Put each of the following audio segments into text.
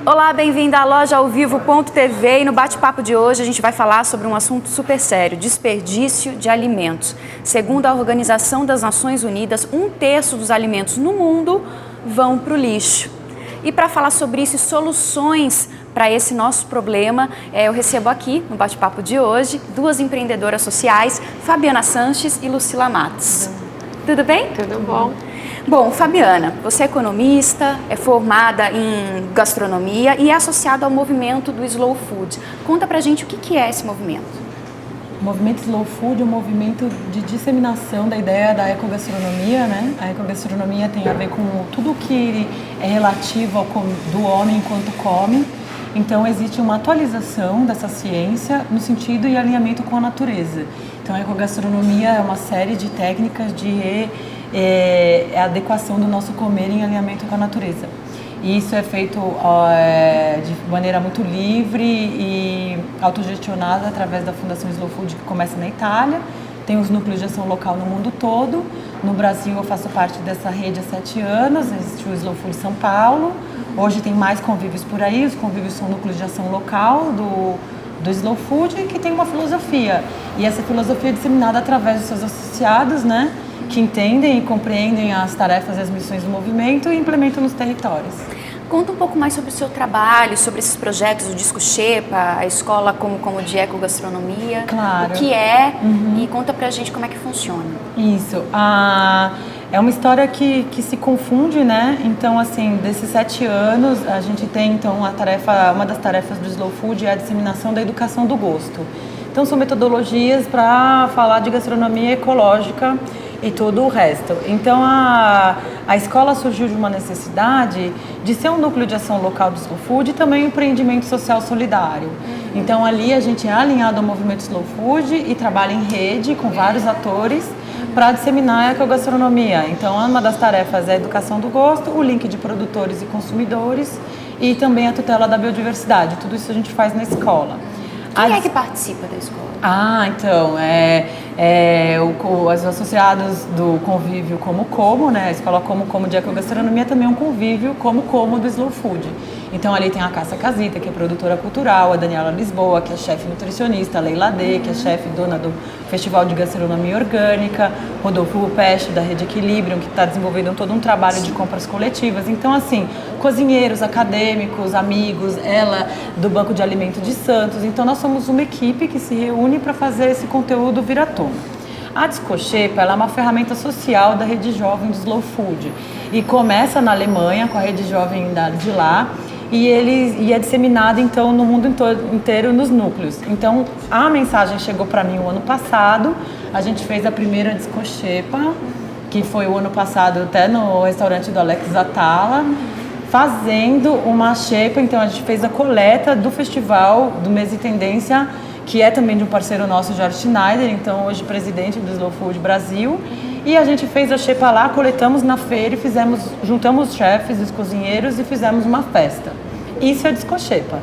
Olá, bem-vindo à loja ao vivo.tv e no bate-papo de hoje a gente vai falar sobre um assunto super sério, desperdício de alimentos. Segundo a Organização das Nações Unidas, 1/3 dos alimentos no mundo vão para o lixo. E para falar sobre isso e soluções para esse nosso problema, eu recebo aqui no bate-papo de hoje duas empreendedoras sociais, Fabiana Sanches e Lucila Matos. Tudo bem? Tudo bom. Bom, Fabiana, você é economista, é formada em gastronomia e é associada ao movimento do Slow Food. Conta pra gente o que é esse movimento. O movimento Slow Food é um movimento de disseminação da ideia da ecogastronomia, né? A ecogastronomia tem a ver com tudo que é relativo do homem enquanto come. Então, existe uma atualização dessa ciência no sentido e alinhamento com a natureza. Então, a ecogastronomia é uma série de técnicas de adequação do nosso comer em alinhamento com a natureza. E isso é feito de maneira muito livre e autogestionada através da Fundação Slow Food, que começa na Itália. Tem os núcleos de ação local no mundo todo. No Brasil, eu faço parte dessa rede há 7 anos. Existe o Slow Food São Paulo. Hoje tem mais convívios por aí. Os convívios são núcleos de ação local do Slow Food, que tem uma filosofia. E essa filosofia é disseminada através dos seus associados, né? Que entendem e compreendem as tarefas e as missões do movimento e implementam nos territórios. Conta um pouco mais sobre o seu trabalho, sobre esses projetos, o Disco Xepa, a escola como de ecogastronomia. Claro. O que é e conta pra gente como é que funciona. Isso. É uma história que se confunde, né? Então, assim, desses 7 anos, a gente tem, então, uma das tarefas do Slow Food é a disseminação da educação do gosto. Então, são metodologias para falar de gastronomia ecológica e todo o resto. Então, a escola surgiu de uma necessidade de ser um núcleo de ação local do Slow Food e também um empreendimento social solidário. Então, ali a gente é alinhado ao movimento Slow Food e trabalha em rede com vários atores para disseminar a ecogastronomia. Então, uma das tarefas é a educação do gosto, o link de produtores e consumidores e também a tutela da biodiversidade. Tudo isso a gente faz na escola. Quem é que participa da escola? Então, os associados do convívio Como, né? A escola Como de ecogastronomia também é um convívio Como do Slow Food. Então, ali tem a Cássia Casita, que é produtora cultural, a Daniela Lisboa, que é chefe nutricionista, a Leila D, que é chefe dona do Festival de Gastronomia Orgânica, Rodolfo Peste, da Rede Equilibrium, que está desenvolvendo todo um trabalho de compras coletivas. Então, assim, cozinheiros, acadêmicos, amigos, ela do Banco de Alimentos de Santos. Então, nós somos uma equipe que se reúne para fazer esse conteúdo vir à tona. A Disco Xepa, ela é uma ferramenta social da Rede Jovem do Slow Food e começa na Alemanha, com a Rede Jovem de lá, e é disseminada então no mundo inteiro nos núcleos. Então a mensagem chegou para mim o ano passado, a gente fez a primeira Disco Xepa, que foi o ano passado até no restaurante do Alex Atala, fazendo uma xepa. Então a gente fez a coleta do festival do Mês de Tendência, que é também de um parceiro nosso, Jorge Schneider, então hoje presidente do Slow Food Brasil. E a gente fez a xepa lá, coletamos na feira e juntamos os chefes, os cozinheiros e fizemos uma festa. Isso é Disco Xepa.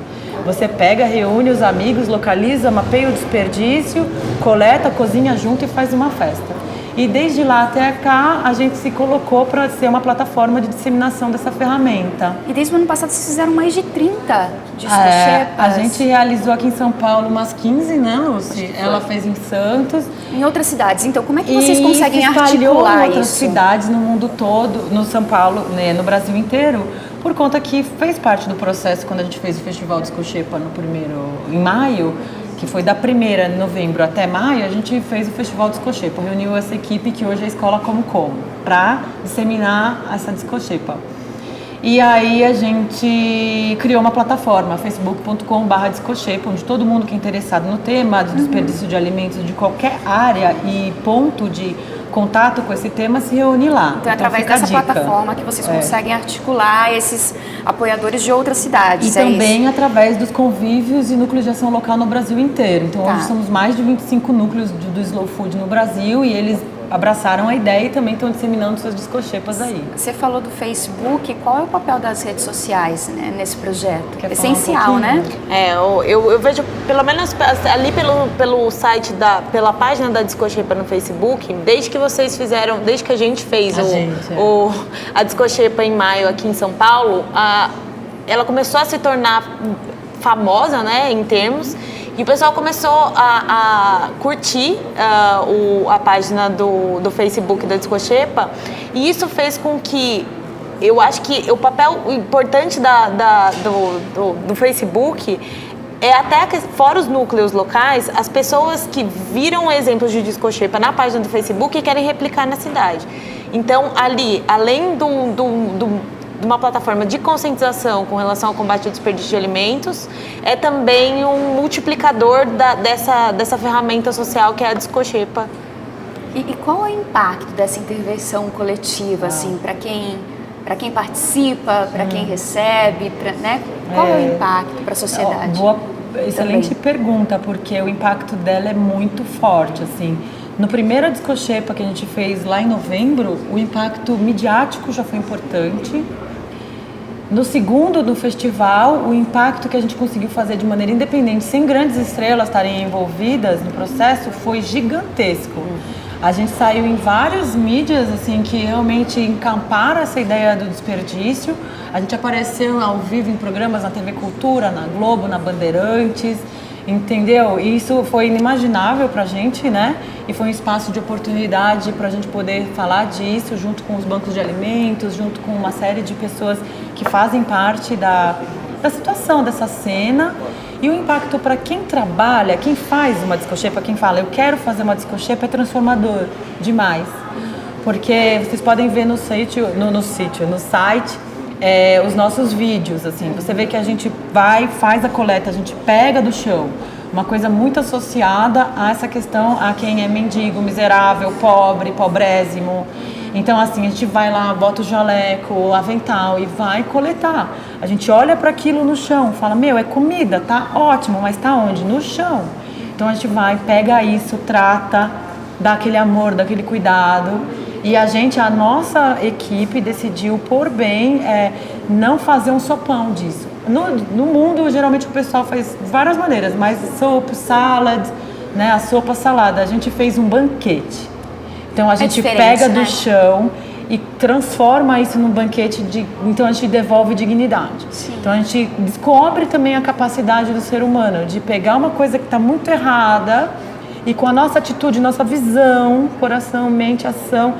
Você pega, reúne os amigos, localiza, mapeia o desperdício, coleta, cozinha junto e faz uma festa. E desde lá até cá, a gente se colocou para ser uma plataforma de disseminação dessa ferramenta. E desde o ano passado vocês fizeram mais de 30 Disco Xepas. A gente realizou aqui em São Paulo umas 15, né, Lucy? Ela fez em Santos. Em outras cidades. Então, como é que vocês conseguem articular em outras isso? cidades no mundo todo, no São Paulo, né, no Brasil inteiro, por conta que fez parte do processo quando a gente fez o Festival Disco Xepa em maio, que foi da primeira de novembro até maio, a gente fez o Festival Disco Xepa, reuniu essa equipe que hoje é a escola Como, para disseminar essa Disco Xepa. E aí a gente criou uma plataforma, facebook.com/Disco Xepa, onde todo mundo que é interessado no tema de desperdício de alimentos de qualquer área e ponto de contato com esse tema se reúne lá. Então, através dessa plataforma que vocês conseguem articular esses apoiadores de outras cidades. E também através dos convívios e núcleos de ação local no Brasil inteiro. Então, hoje somos mais de 25 núcleos do Slow Food no Brasil e eles abraçaram a ideia e também estão disseminando suas Disco Xepas aí. Você falou do Facebook, qual é o papel das redes sociais, né, nesse projeto? Essencial, né? Eu vejo, pelo menos ali pelo site, pela página da Disco Xepa no Facebook, desde que a gente fez a Disco Xepa em maio aqui em São Paulo, ela começou a se tornar famosa, né, em termos, e o pessoal começou a curtir a página do Facebook da Discoxepa, e isso fez com que, eu acho que o papel importante do Facebook é até que, fora os núcleos locais, as pessoas que viram exemplos de Discoxepa na página do Facebook e querem replicar na cidade. Então, ali, além de uma plataforma de conscientização com relação ao combate ao desperdício de alimentos, é também um multiplicador dessa ferramenta social que é a Discoxepa. E qual é o impacto dessa intervenção coletiva, assim, para quem participa, para quem recebe, né? Qual é o impacto para a sociedade? Excelente pergunta, porque o impacto dela é muito forte, assim. No primeiro Discoxepa que a gente fez lá em novembro, o impacto midiático já foi importante. No segundo, do festival, o impacto que a gente conseguiu fazer de maneira independente, sem grandes estrelas estarem envolvidas no processo, foi gigantesco. A gente saiu em várias mídias assim, que realmente encamparam essa ideia do desperdício. A gente apareceu ao vivo em programas na TV Cultura, na Globo, na Bandeirantes, entendeu? E isso foi inimaginável pra gente, né? E foi um espaço de oportunidade pra gente poder falar disso junto com os bancos de alimentos, junto com uma série de pessoas que fazem parte da situação dessa cena. E o impacto para quem trabalha, quem faz uma Discoxepa, quem fala, eu quero fazer uma Discoxepa, é transformador demais. Porque vocês podem ver no site, os nossos vídeos, assim. Você vê que a gente faz a coleta, a gente pega do chão. Uma coisa muito associada a essa questão, a quem é mendigo, miserável, pobre, pobrésimo. Então, assim, a gente vai lá, bota o jaleco, o avental e vai coletar. A gente olha para aquilo no chão, fala, é comida, tá ótimo, mas tá onde? No chão. Então, a gente vai, pega isso, trata, dá aquele amor, dá aquele cuidado. E a nossa equipe decidiu, por bem, não fazer um sopão disso. No mundo, geralmente, o pessoal faz várias maneiras, mas sopa, salad, né, a sopa salada. A gente fez um banquete. Então a gente pega do chão e transforma isso num banquete, então a gente devolve dignidade. Sim. Então a gente descobre também a capacidade do ser humano de pegar uma coisa que está muito errada e com a nossa atitude, nossa visão, coração, mente, ação,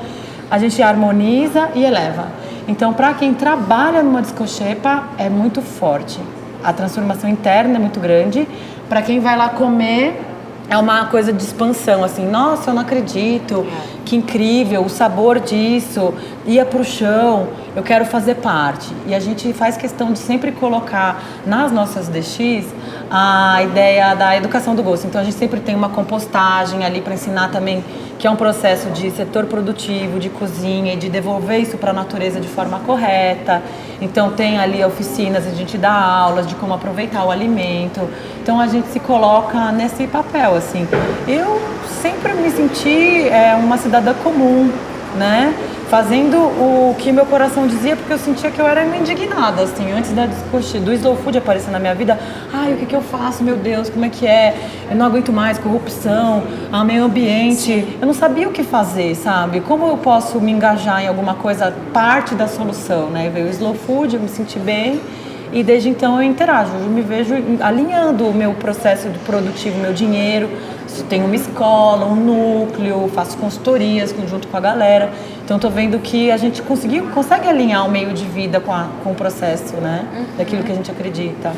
a gente harmoniza e eleva. Então para quem trabalha numa Discoxepa é muito forte. A transformação interna é muito grande. Para quem vai lá comer, é uma coisa de expansão, assim, nossa, eu não acredito, que incrível, o sabor disso, ia pro chão, eu quero fazer parte. E a gente faz questão de sempre colocar nas nossas DX a ideia da educação do gosto. Então a gente sempre tem uma compostagem ali para ensinar também, que é um processo de setor produtivo, de cozinha e de devolver isso para a natureza de forma correta. Então tem ali oficinas, a gente dá aulas de como aproveitar o alimento. Então a gente se coloca nesse papel, assim. Eu sempre me senti uma cidadã comum, né? Fazendo o que meu coração dizia, porque eu sentia que eu era indignada, assim, antes do Slow Food aparecer na minha vida. Ai, o que eu faço, meu Deus, como é que é? Eu não aguento mais, corrupção, meio ambiente. Eu não sabia o que fazer, sabe? Como eu posso me engajar em alguma coisa, parte da solução, né? Veio o Slow Food, eu me senti bem. E desde então eu interajo, eu me vejo alinhando o meu processo de produtivo, meu dinheiro. Tenho uma escola, um núcleo, faço consultorias junto com a galera. Então estou vendo que a gente consegue alinhar o meio de vida com o processo, né? Daquilo que a gente acredita.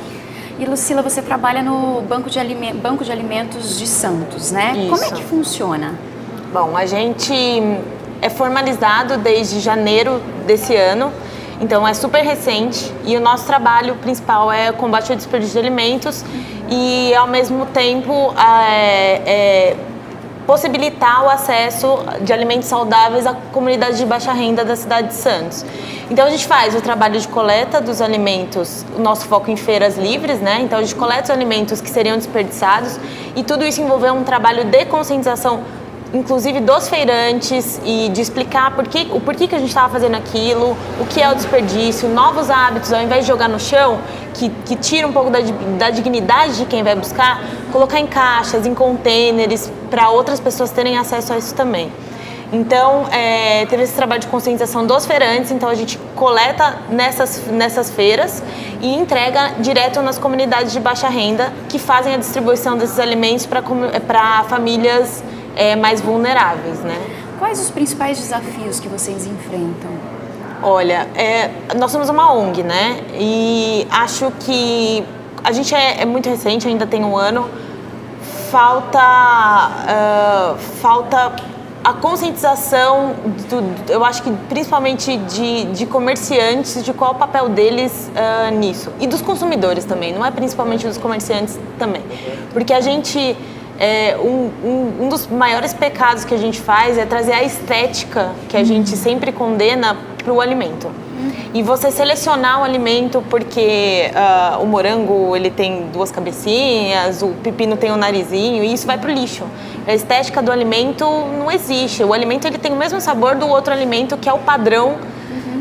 E Lucila, você trabalha no Banco de Alimentos de Santos, né? Isso. Como é que funciona? Bom, a gente é formalizado desde janeiro desse ano. Então é super recente e o nosso trabalho principal é o combate ao desperdício de alimentos e ao mesmo tempo possibilitar o acesso de alimentos saudáveis à comunidade de baixa renda da cidade de Santos. Então a gente faz o trabalho de coleta dos alimentos, o nosso foco em feiras livres, né? Então a gente coleta os alimentos que seriam desperdiçados e tudo isso envolveu um trabalho de conscientização, inclusive dos feirantes, e de explicar o porquê que a gente estava fazendo aquilo, o que é o desperdício, novos hábitos, ao invés de jogar no chão, que tira um pouco da dignidade de quem vai buscar, colocar em caixas, em contêineres, para outras pessoas terem acesso a isso também. Então, teve esse trabalho de conscientização dos feirantes, então a gente coleta nessas feiras e entrega direto nas comunidades de baixa renda que fazem a distribuição desses alimentos para famílias mais vulneráveis, né? Quais os principais desafios que vocês enfrentam? Olha, nós somos uma ONG, né? E acho que a gente é muito recente, ainda tem um ano. Falta a conscientização, eu acho que principalmente de comerciantes, de qual é o papel deles nisso. E dos consumidores também, não é principalmente dos comerciantes também. Porque a gente, um dos maiores pecados que a gente faz é trazer a estética que a gente sempre condena para o alimento. E você selecionar o alimento porque o morango ele tem 2 cabecinhas, o pepino tem um narizinho, e isso vai pro lixo. A estética do alimento não existe. O alimento ele tem o mesmo sabor do outro alimento, que é o padrão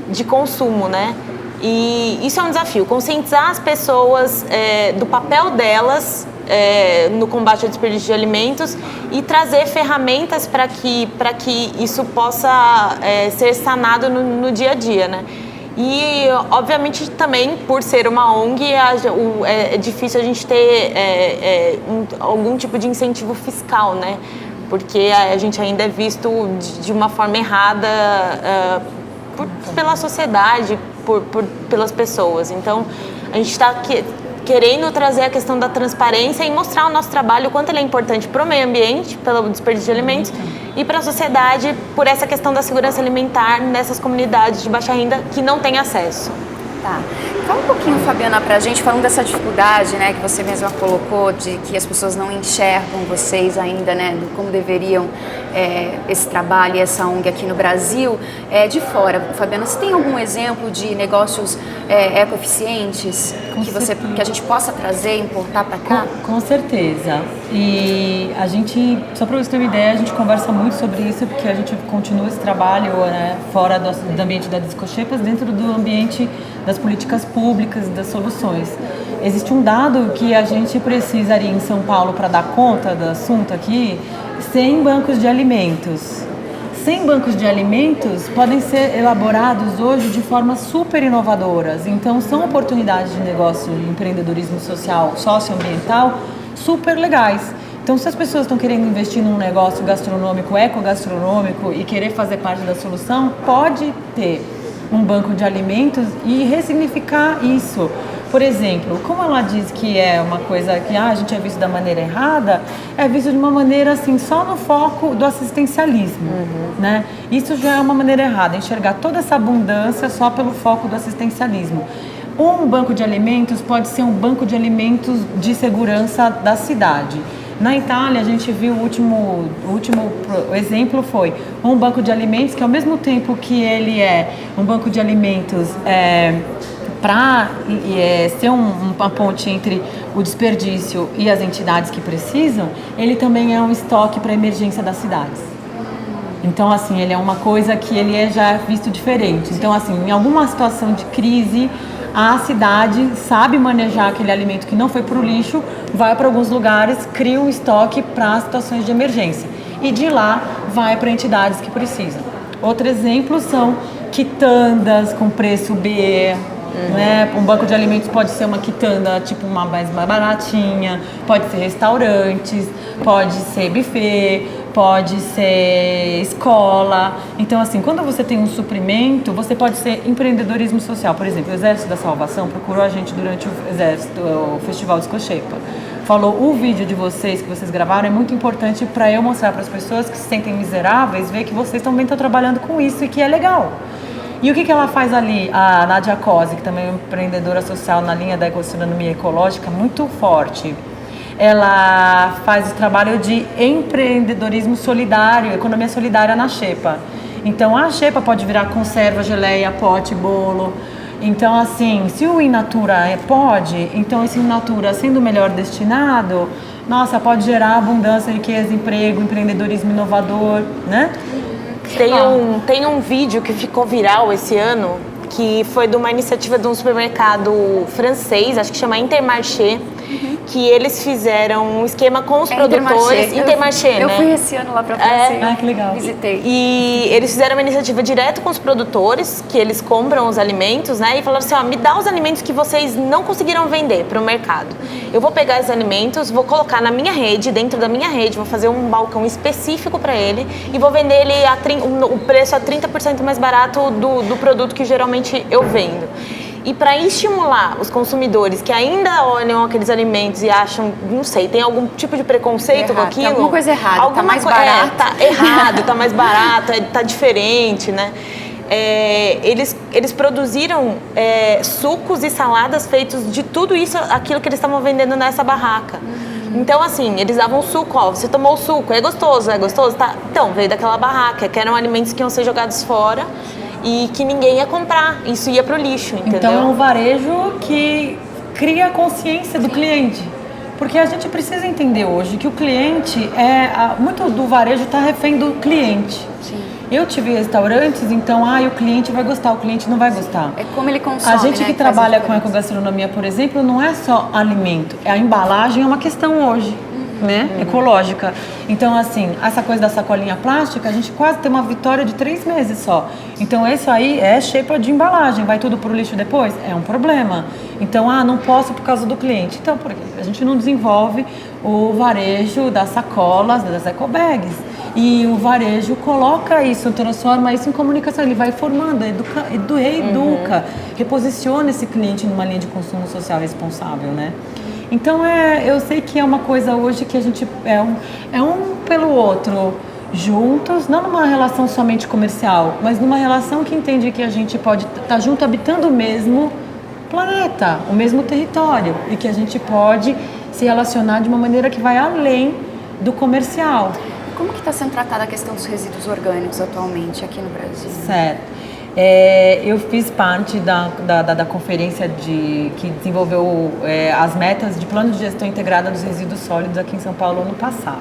de consumo, né? E isso é um desafio, conscientizar as pessoas do papel delas no combate ao desperdício de alimentos e trazer ferramentas para que isso possa ser sanado no dia a dia, né? E, obviamente, também, por ser uma ONG, é difícil a gente ter algum tipo de incentivo fiscal, né? Porque a gente ainda é visto de uma forma errada pela sociedade, pelas pessoas. Então, a gente está querendo trazer a questão da transparência e mostrar o nosso trabalho, o quanto ele é importante para o meio ambiente, pelo desperdício de alimentos, e para a sociedade, por essa questão da segurança alimentar nessas comunidades de baixa renda que não têm acesso. Tá. Fala um pouquinho, Fabiana, pra gente, falando dessa dificuldade, né, que você mesma colocou, de que as pessoas não enxergam vocês ainda, né, como deveriam esse trabalho e essa ONG aqui no Brasil, de fora. Fabiana, você tem algum exemplo de negócios ecoeficientes que a gente possa trazer e importar para cá? Com certeza. E a gente, só para você ter uma ideia, a gente conversa muito sobre isso, porque a gente continua esse trabalho fora do ambiente da Descoxepas, dentro do ambiente das políticas públicas, das soluções. Existe um dado que a gente precisaria em São Paulo para dar conta do assunto aqui, 100 bancos de alimentos. 100 bancos de alimentos podem ser elaborados hoje de formas super inovadoras. Então, são oportunidades de negócio de empreendedorismo social, socioambiental, super legais. Então, se as pessoas estão querendo investir num negócio gastronômico, ecogastronômico e querer fazer parte da solução, pode ter um banco de alimentos e ressignificar isso. Por exemplo, como ela diz que é uma coisa que a gente é visto da maneira errada, é visto de uma maneira assim, só no foco do assistencialismo, né? Isso já é uma maneira errada, enxergar toda essa abundância só pelo foco do assistencialismo. Um banco de alimentos pode ser um banco de alimentos de segurança da cidade. Na Itália, a gente viu o último exemplo foi um banco de alimentos que, ao mesmo tempo que ele é um banco de alimentos para ser uma ponte entre o desperdício e as entidades que precisam, ele também é um estoque para emergência das cidades. Então, assim, ele é uma coisa que ele é já visto diferente. Então, assim, em alguma situação de crise, a cidade sabe manejar aquele alimento que não foi para o lixo, vai para alguns lugares, cria um estoque para situações de emergência. E de lá vai para entidades que precisam. Outro exemplo são quitandas com preço B. Né? Um banco de alimentos pode ser uma quitanda, tipo uma mais baratinha, pode ser restaurantes, pode ser buffet, pode ser escola. Então, assim, quando você tem um suprimento, você pode ser empreendedorismo social. Por exemplo, o Exército da Salvação procurou a gente durante o Festival Descoxepa. Falou, o vídeo de vocês que vocês gravaram é muito importante para eu mostrar para as pessoas que se sentem miseráveis, ver que vocês também estão trabalhando com isso e que é legal. E o que ela faz ali? A Nádia Cosi, que também é uma empreendedora social na linha da gastronomia ecológica, muito forte. Ela faz o trabalho de empreendedorismo solidário, economia solidária na xepa. Então, a xepa pode virar conserva, geleia, pote, bolo. Então, assim, se o In Natura pode, então esse In Natura, sendo melhor destinado, nossa, pode gerar abundância, riqueza, emprego, empreendedorismo inovador, né? Tem um vídeo que ficou viral esse ano, que foi de uma iniciativa de um supermercado francês, acho que chama Intermarché, que eles fizeram um esquema com os produtores. Intermarché, né? Eu fui esse ano lá pra França. Ah, que legal. Visitei. E eles fizeram uma iniciativa direto com os produtores, que eles compram os alimentos, né? E falaram assim, ó, me dá os alimentos que vocês não conseguiram vender para o mercado. Eu vou pegar esses alimentos, vou colocar na minha rede, dentro da minha rede, vou fazer um balcão específico para ele e vou vender ele o preço a 30% mais barato do produto que geralmente eu vendo. E para estimular os consumidores que ainda olham aqueles alimentos e acham, não sei, tem algum tipo de preconceito com aquilo? Tem alguma coisa errada, tá mais barato. Tá errado, tá mais barato, tá diferente, né? Eles produziram sucos e saladas feitos de tudo isso, aquilo que eles estavam vendendo nessa barraca. Então, assim, eles davam suco, ó, você tomou o suco, é gostoso, tá? Então, veio daquela barraca, que eram alimentos que iam ser jogados fora e que ninguém ia comprar, isso ia pro lixo, entendeu? Então é um varejo que cria a consciência do cliente. Porque a gente precisa entender hoje que o cliente muito do varejo está refém do cliente. Sim. Eu tive restaurantes, então, o cliente vai gostar, o cliente não vai gostar. É como ele consome, A gente que né, trabalha com ecogastronomia, por exemplo, não é só alimento. A embalagem é uma questão hoje, né? Ecológica. Então, assim, essa coisa da sacolinha plástica, a gente quase tem uma vitória de 3 meses só. Então, isso aí é xepa de embalagem. Vai tudo pro lixo depois? É um problema. Então, não posso por causa do cliente. Então, por quê? A gente não desenvolve o varejo das sacolas, das ecobags. E o varejo coloca isso, transforma isso em comunicação. Ele vai formando, reeduca, reposiciona esse cliente numa linha de consumo social responsável, né? Então, eu sei que é uma coisa hoje que a gente é um pelo outro juntos, não numa relação somente comercial, mas numa relação que entende que a gente pode estar junto habitando o mesmo planeta, o mesmo território, e que a gente pode se relacionar de uma maneira que vai além do comercial. Como que está sendo tratada a questão dos resíduos orgânicos atualmente aqui no Brasil? Certo. Eu fiz parte da conferência que desenvolveu as metas de plano de gestão integrada dos resíduos sólidos aqui em São Paulo ano passado.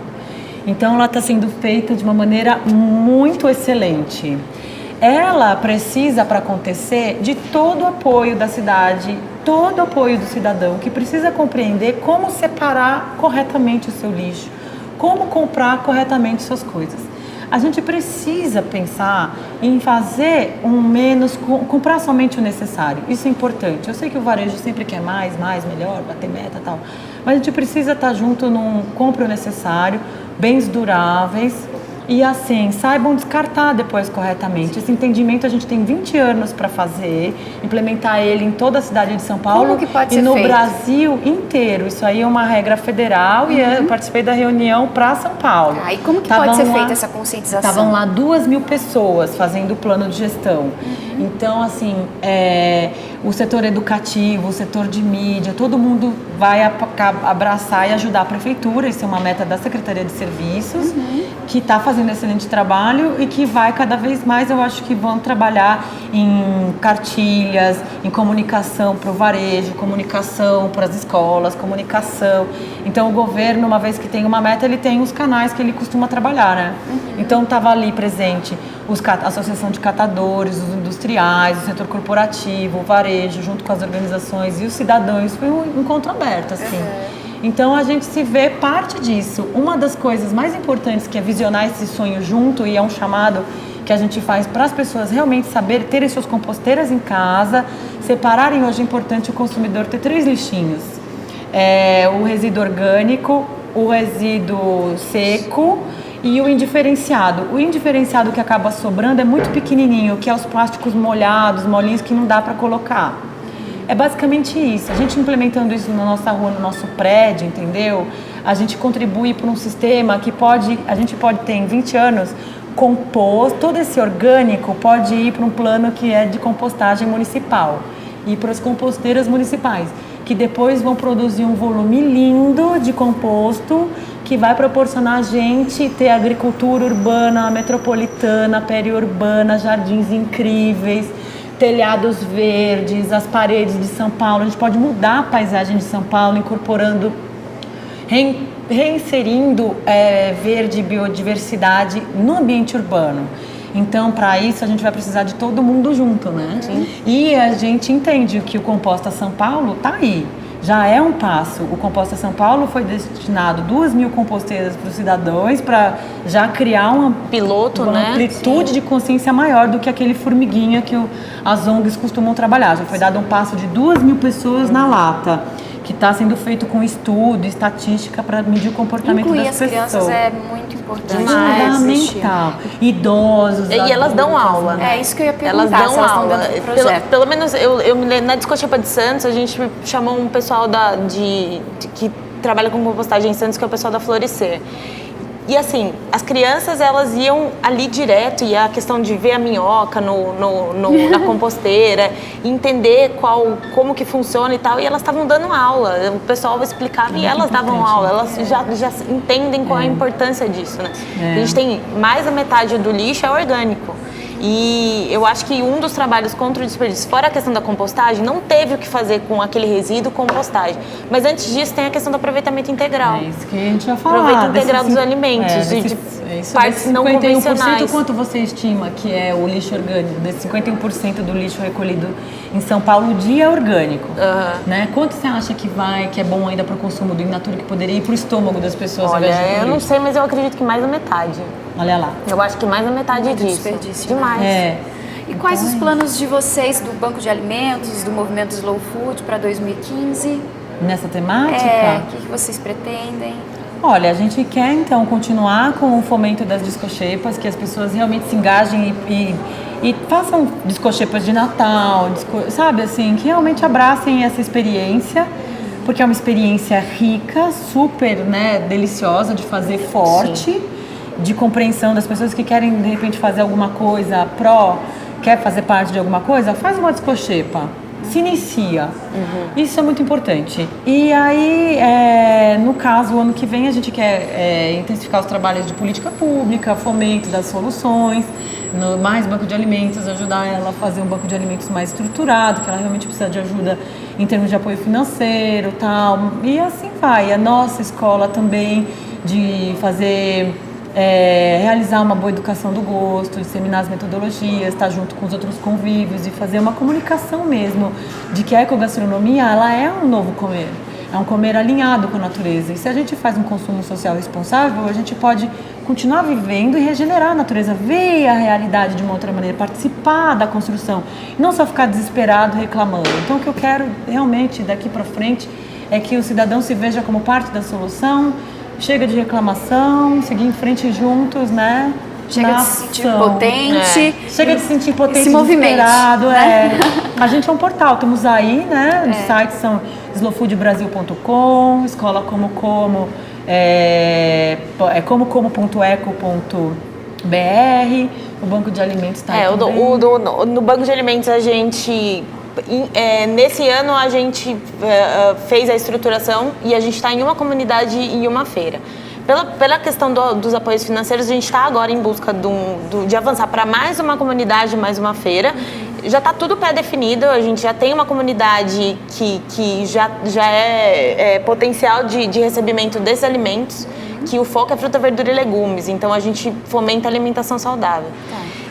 Então, ela está sendo feita de uma maneira muito excelente. Ela precisa, para acontecer, de todo o apoio da cidade, todo o apoio do cidadão, que precisa compreender como separar corretamente o seu lixo, como comprar corretamente suas coisas. A gente precisa pensar em fazer comprar somente o necessário. Isso é importante. Eu sei que o varejo sempre quer mais, melhor, bater meta e tal. Mas a gente precisa estar junto num compra o necessário, bens duráveis e assim, saibam descartar depois corretamente. Esse entendimento a gente tem 20 anos para fazer, implementar ele em toda a cidade de São Paulo. Como que pode ser no feito? Brasil inteiro. Isso aí é uma regra federal e eu participei da reunião para São Paulo. E como que pode ser feita essa conscientização? Estavam lá 2.000 pessoas fazendo o plano de gestão. Então, assim, o setor educativo, o setor de mídia, todo mundo vai abraçar e ajudar a prefeitura. Isso é uma meta da Secretaria de Serviços, que está fazendo excelente trabalho e que vai cada vez mais, eu acho que vão trabalhar em cartilhas, em comunicação para o varejo, comunicação para as escolas, comunicação. Então, o governo, uma vez que tem uma meta, ele tem os canais que ele costuma trabalhar, né? Então, estava ali presente a Associação de Catadores, os industriais, o setor corporativo, o varejo, junto com as organizações e os cidadãos. Foi um encontro aberto, assim. Então, a gente se vê parte disso. Uma das coisas mais importantes que é visionar esse sonho junto, e é um chamado que a gente faz para as pessoas realmente saber terem suas composteiras em casa, separarem. Hoje é importante o consumidor ter 3 lixinhos. O resíduo orgânico, o resíduo seco e o indiferenciado. O indiferenciado que acaba sobrando é muito pequenininho, que é os plásticos molhados, molinhos, que não dá para colocar. É basicamente isso. A gente implementando isso na nossa rua, no nosso prédio, entendeu? A gente contribui para um sistema que a gente pode ter em 20 anos composto, todo esse orgânico pode ir para um plano que é de compostagem municipal e para as composteiras municipais, que depois vão produzir um volume lindo de composto que vai proporcionar a gente ter agricultura urbana, metropolitana, periurbana, jardins incríveis, telhados verdes, as paredes de São Paulo. A gente pode mudar a paisagem de São Paulo, incorporando, reinserindo verde e biodiversidade no ambiente urbano. Então, para isso, a gente vai precisar de todo mundo junto, né? Sim. E a gente entende que o Composta São Paulo está aí. já é um passo. O Composta São Paulo foi destinado 2.000 composteiras para os cidadãos para já criar uma amplitude de consciência maior do que aquele formiguinha que as ONGs costumam trabalhar. Já foi dado um passo de 2.000 pessoas na lata, que está sendo feito com estudo, estatística para medir o comportamento das pessoas. Incluir as crianças é muito importante. Fundamental. Idosos, e elas dão aula, né? É isso que eu ia perguntar. Elas dão aula. Do projeto. Pelo menos eu me lembro, na Discochepa de Santos, a gente chamou um pessoal que trabalha com compostagem em Santos, que é o pessoal da Florescer. E assim, as crianças, elas iam ali direto, e a questão de ver a minhoca na composteira, entender como que funciona e tal, e elas estavam dando aula, o pessoal explicava e elas davam aula, elas já entendem qual é a importância disso, né? A gente tem mais da metade do lixo é orgânico. E eu acho que um dos trabalhos contra o desperdício, fora a questão da compostagem, não teve o que fazer com aquele resíduo compostagem. Mas antes disso tem a questão do aproveitamento integral. É isso que a gente ia falar. Aproveito integral dos alimentos, de partes não convencionais. Quanto você estima que é o lixo orgânico? Desse 51% do lixo recolhido em São Paulo, o dia é orgânico. Né? Quanto você acha que é bom ainda para o consumo do in natura, que poderia ir para o estômago das pessoas? Olha, eu não sei, mas eu acredito que mais da metade. Olha lá. Eu acho que mais da metade disso. Desperdício. Demais. E quais os planos de vocês do Banco de Alimentos, do Movimento Slow Food para 2015? Nessa temática? O que vocês pretendem? Olha, a gente quer então continuar com o fomento das discochepas, que as pessoas realmente se engajem e façam discochepas de Natal, sabe assim, que realmente abracem essa experiência, porque é uma experiência rica, super, né, deliciosa de fazer, forte. Sim. De compreensão das pessoas que querem, de repente, fazer alguma coisa quer fazer parte de alguma coisa, faz uma discochepa, se inicia. Isso é muito importante. E aí, no caso, o ano que vem, a gente quer intensificar os trabalhos de política pública, fomento das soluções, mais banco de alimentos, ajudar ela a fazer um banco de alimentos mais estruturado, que ela realmente precisa de ajuda em termos de apoio financeiro, tal. E assim vai. A nossa escola também, de fazer... realizar uma boa educação do gosto, disseminar as metodologias, estar junto com os outros convívios e fazer uma comunicação mesmo de que a ecogastronomia, ela é um novo comer, é um comer alinhado com a natureza. E se a gente faz um consumo social responsável, a gente pode continuar vivendo e regenerar a natureza, ver a realidade de uma outra maneira, participar da construção, e não só ficar desesperado reclamando. Então o que eu quero realmente daqui para frente é que o cidadão se veja como parte da solução. Chega de reclamação, seguir em frente juntos, né? Chega de se sentir potente. Chega de se sentir potente, esse movimento. Né? A gente é um portal, estamos aí, né? Os sites são slowfoodbrasil.com, escola como.eco.br, o Banco de Alimentos está aí também. No Banco de Alimentos a gente... nesse ano a gente fez a estruturação e a gente está em uma comunidade e uma feira. Pela questão dos apoios financeiros, a gente está agora em busca de avançar para mais uma comunidade, mais uma feira. Já está tudo pré-definido, a gente já tem uma comunidade que já é potencial de recebimento desses alimentos, que o foco é fruta, verdura e legumes, então a gente fomenta a alimentação saudável.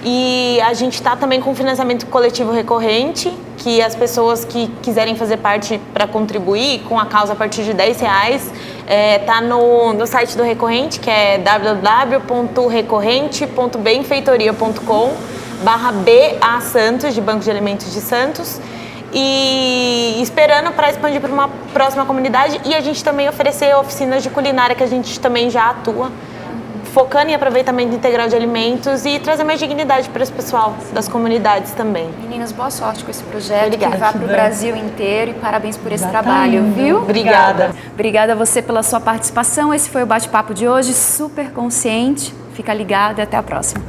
E a gente está também com financiamento coletivo recorrente, que as pessoas que quiserem fazer parte para contribuir com a causa a partir de R$10, tá no site do Recorrente, que é www.recorrente.benfeitoria.com/BA Santos, de Banco de Alimentos de Santos. E esperando para expandir para uma próxima comunidade, e a gente também oferecer oficinas de culinária, que a gente também já atua, focando em aproveitamento integral de alimentos e trazer mais dignidade para esse pessoal das comunidades também. Meninas, boa sorte com esse projeto. Obrigada. Que vá para o Brasil inteiro, e parabéns por esse trabalho, viu? Obrigada. Obrigada a você pela sua participação. Esse foi o bate-papo de hoje, super consciente. Fica ligado e até a próxima.